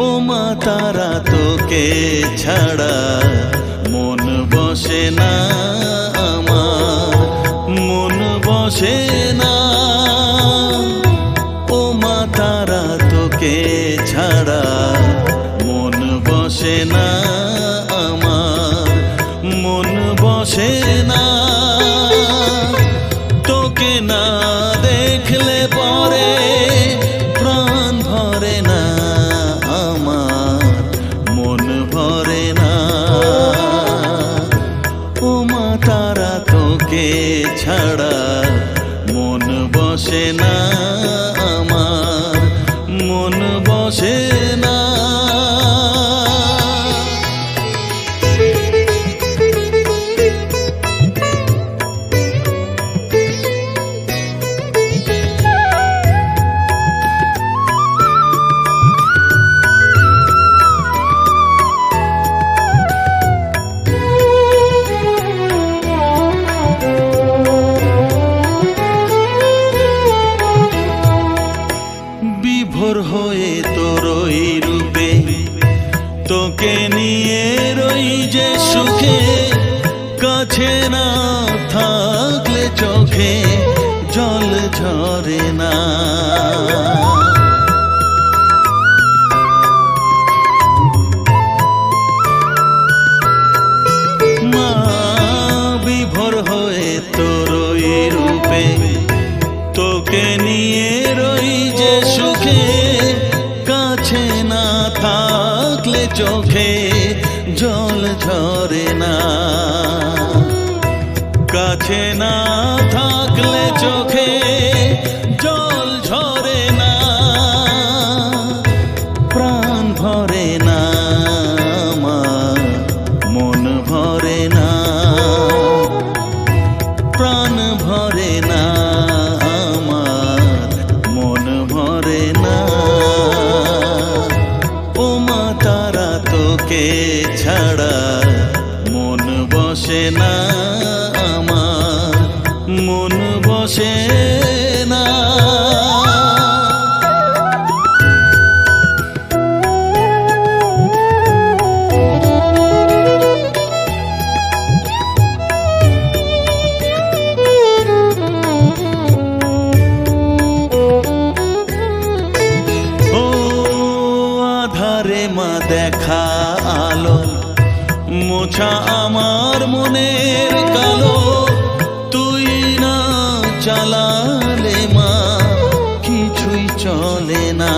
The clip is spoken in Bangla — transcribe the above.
ও মা তারা তোকে ছাড়া মন বসে না আমার, মন বসে না। ও মা তারা তোকে ছাড়া মন বসে না আমার, মন বসে না। তোকে না দেখলে পরে প্রাণ ভরে না আমার, মন ভরে না। ও মা তারা তোকে ছাড়া মন বসে না আমার, মন বসে না। বিভোর হয়ে তোর ওই রূপে তোকে নিয়ে রই যে সুখে, কাছে না থাকলে চোখে জল ঝরে না। মা বিভোর হয়ে তোর ওই রূপে তোকে নিয়ে রই যে সুখে, কাছে না থাকলে চোখে জল ঝরে না। কাছে না থাকলে চোখে জল ঝরে না, প্রাণ ভরে না আমার, মন ভরে না, প্রাণ ভরে না আমার, মন ভরে না। ও মা তারা তোকে ছাড়া মন বসে না আমার, মন বসে না। আধারে মা দেখা আলো মোছা আমার মনের কালো, তুই না চালালে মা কিছুই চলে না।